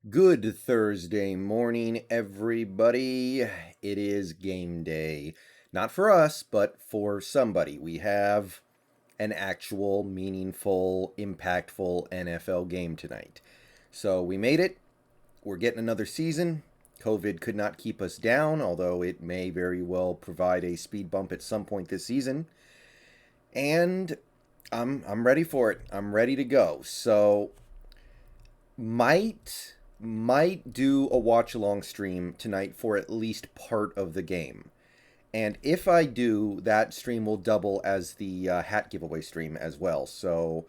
Good Thursday morning, everybody. It is game day. Not for us, but for somebody. We have an actual, meaningful, impactful NFL game tonight. So we made it. We're getting another season. COVID could not keep us down, although it may very well provide a speed bump at some point this season. And I'm ready for it. I'm ready to go. So might do a watch along stream tonight for at least part of the game. And if I do, that stream will double as the hat giveaway stream as well. So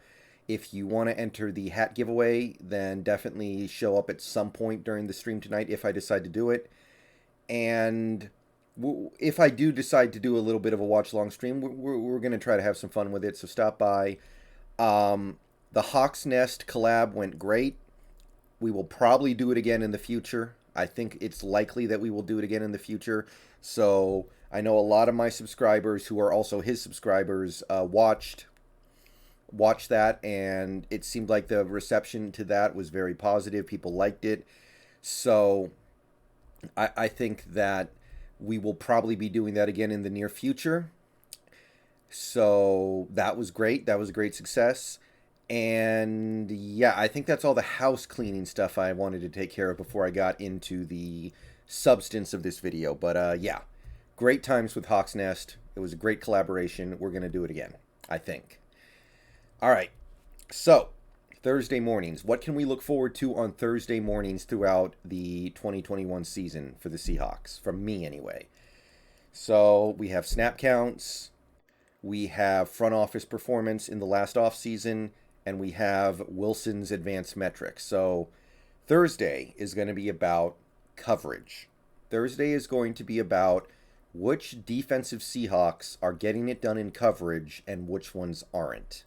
if you want to enter the hat giveaway, then definitely show up at some point during the stream tonight if I decide to do it. And if I do decide to do a little bit of a watch along stream, we're going to try to have some fun with it. So stop by. The Hawk's Nest collab went great. We will probably do it again in the future. I think it's likely that we will do it again in the future. So I know a lot of my subscribers who are also his subscribers watched that, and it seemed like the reception to that was very positive. People liked it. So I think that we will probably be doing that again in the near future. So that was great. That was a great success. And yeah, I think that's all the house cleaning stuff I wanted to take care of before I got into the substance of this video. But yeah, great times with Hawk's Nest. It was a great collaboration. We're going to do it again, I think. All right. So, Thursday mornings. What can we look forward to on Thursday mornings throughout the 2021 season for the Seahawks? From me, anyway. So, we have snap counts. We have front office performance in the last offseason, and we have Wilson's advanced metrics. So Thursday is going to be about coverage. Thursday is going to be about which defensive Seahawks are getting it done in coverage and which ones aren't.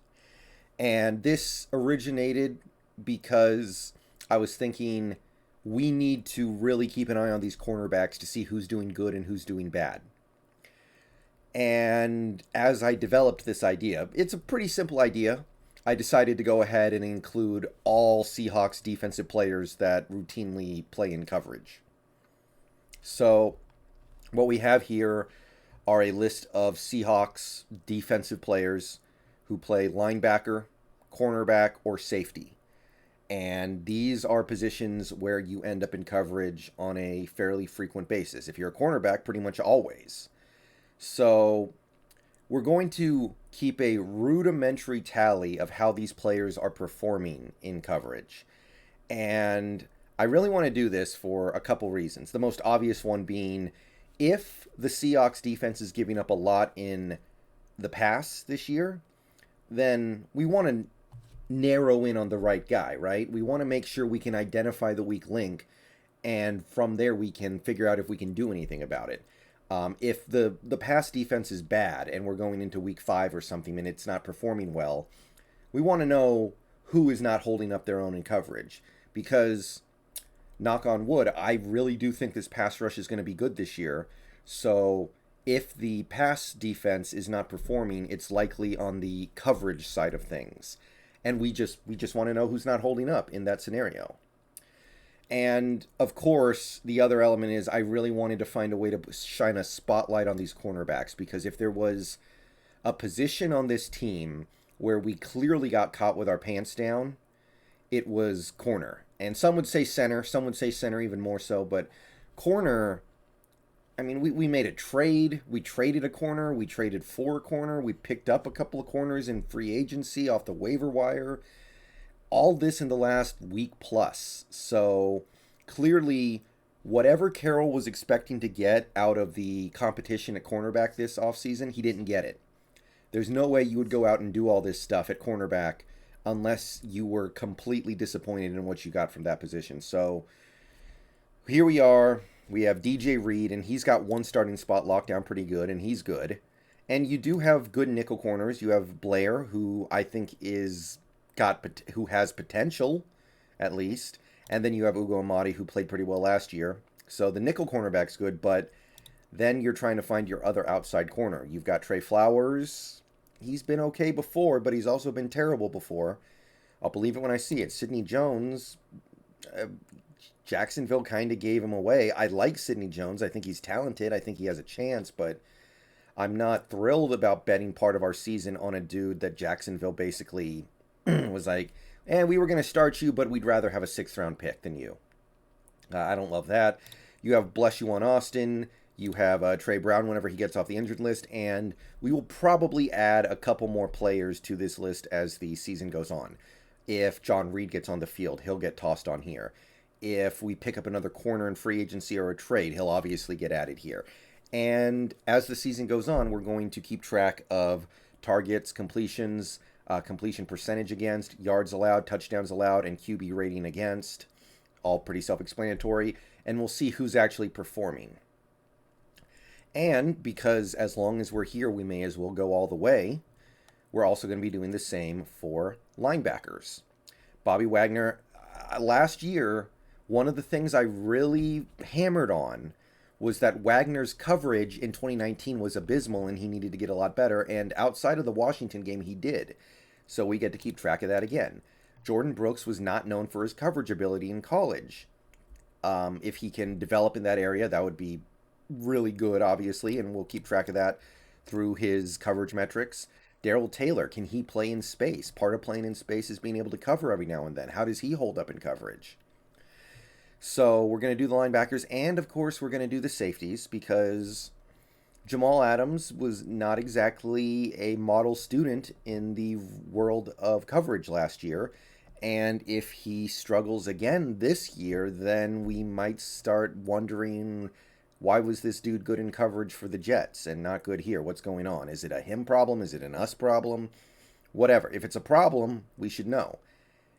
And this originated because I was thinking we need to really keep an eye on these cornerbacks to see who's doing good and who's doing bad. And as I developed this idea, it's a pretty simple idea. I decided to go ahead and include all Seahawks defensive players that routinely play in coverage. So what we have here are a list of Seahawks defensive players who play linebacker, cornerback, or safety. And these are positions where you end up in coverage on a fairly frequent basis. If you're a cornerback, pretty much always. So we're going to keep a rudimentary tally of how these players are performing in coverage. And I really want to do this for a couple reasons. The most obvious one being if the Seahawks defense is giving up a lot in the pass this year, then we want to narrow in on the right guy, right? We want to make sure we can identify the weak link, and from there we can figure out if we can do anything about it. If the pass defense is bad and we're going into week 5 or something and it's not performing well, we want to know who is not holding up their own in coverage. Because, knock on wood, I really do think this pass rush is going to be good this year. So if the pass defense is not performing, it's likely on the coverage side of things. And we just want to know who's not holding up in that scenario. And, of course, the other element is I really wanted to find a way to shine a spotlight on these cornerbacks, because if there was a position on this team where we clearly got caught with our pants down, it was corner. And some would say center, some would say center even more so, but corner, I mean, we made a trade. We traded a corner. We traded for a corner. We picked up a couple of corners in free agency off the waiver wire. All this in the last week plus. So clearly, whatever Carroll was expecting to get out of the competition at cornerback this offseason, he didn't get it. There's no way you would go out and do all this stuff at cornerback unless you were completely disappointed in what you got from that position. So here we are. We have DJ Reed, and he's got one starting spot locked down pretty good, and he's good. And you do have good nickel corners. You have Blair, who I think who has potential, at least. And then you have Ugo Amadi, who played pretty well last year. So the nickel cornerback's good, but then you're trying to find your other outside corner. You've got Trey Flowers. He's been okay before, but he's also been terrible before. I'll believe it when I see it. Sidney Jones, Jacksonville kind of gave him away. I like Sidney Jones. I think he's talented. I think he has a chance, but I'm not thrilled about betting part of our season on a dude that Jacksonville basically was like, and we were going to start you, but we'd rather have a 6th-round pick than you. I don't love that. You have Bless You on Austin. You have Trey Brown whenever he gets off the injured list, and we will probably add a couple more players to this list as the season goes on. If John Reed gets on the field, he'll get tossed on here. If we pick up another corner in free agency or a trade, he'll obviously get added here. And as the season goes on, we're going to keep track of targets, completions, completion percentage against, yards allowed, touchdowns allowed, and QB rating against. All pretty self-explanatory. And we'll see who's actually performing. And because as long as we're here, we may as well go all the way, we're also going to be doing the same for linebackers. Bobby Wagner, last year, one of the things I really hammered on was that Wagner's coverage in 2019 was abysmal and he needed to get a lot better. And outside of the Washington game, he did. So we get to keep track of that again. Jordan Brooks was not known for his coverage ability in college. If he can develop in that area, that would be really good, obviously, and we'll keep track of that through his coverage metrics. Darrell Taylor, can he play in space? Part of playing in space is being able to cover every now and then. How does he hold up in coverage? So we're going to do the linebackers, and of course we're going to do the safeties, because Jamal Adams was not exactly a model student in the world of coverage last year. And if he struggles again this year, then we might start wondering, why was this dude good in coverage for the Jets and not good here? What's going on? Is it a him problem? Is it an us problem? Whatever. If it's a problem, we should know.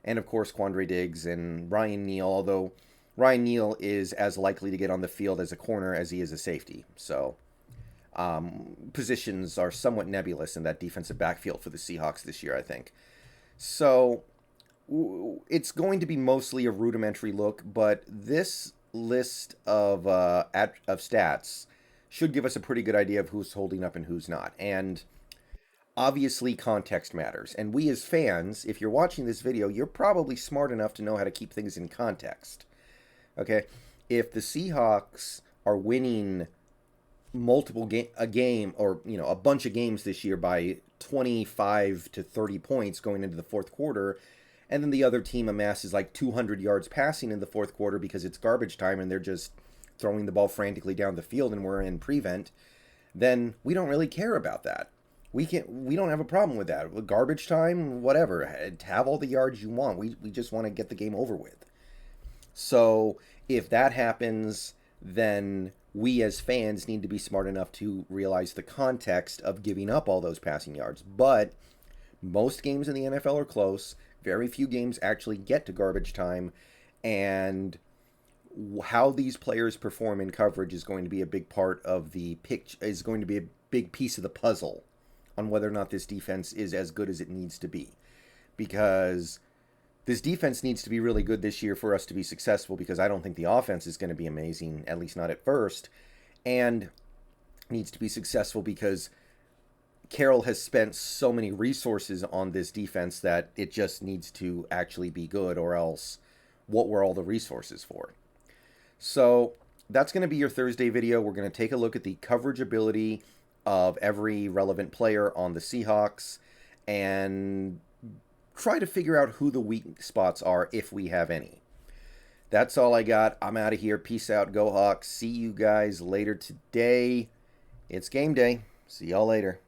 And of course, Quandre Diggs and Ryan Neal, although Ryan Neal is as likely to get on the field as a corner as he is a safety. So positions are somewhat nebulous in that defensive backfield for the Seahawks this year, I think. So it's going to be mostly a rudimentary look, but this list of stats should give us a pretty good idea of who's holding up and who's not. And obviously context matters. And we as fans, if you're watching this video, you're probably smart enough to know how to keep things in context. Okay? If the Seahawks are winning a game or, a bunch of games this year by 25 to 30 points going into the fourth quarter, and then the other team amasses like 200 yards passing in the fourth quarter because it's garbage time and they're just throwing the ball frantically down the field and we're in prevent, then we don't really care about that. We don't have a problem with that. With garbage time, whatever, have all the yards you want. We just want to get the game over with. So if that happens, then we as fans need to be smart enough to realize the context of giving up all those passing yards. But most games in the NFL are close. Very few games actually get to garbage time, and how these players perform in coverage is going to be a big part of the pitch, is going to be a big piece of the puzzle on whether or not this defense is as good as it needs to be. Because this defense needs to be really good this year for us to be successful, because I don't think the offense is going to be amazing, at least not at first, and needs to be successful because Carroll has spent so many resources on this defense that it just needs to actually be good, or else what were all the resources for? So that's going to be your Thursday video. We're going to take a look at the coverage ability of every relevant player on the Seahawks and try to figure out who the weak spots are, if we have any. That's all I got. I'm out of here. Peace out. Go Hawks. See you guys later today. It's game day. See y'all later.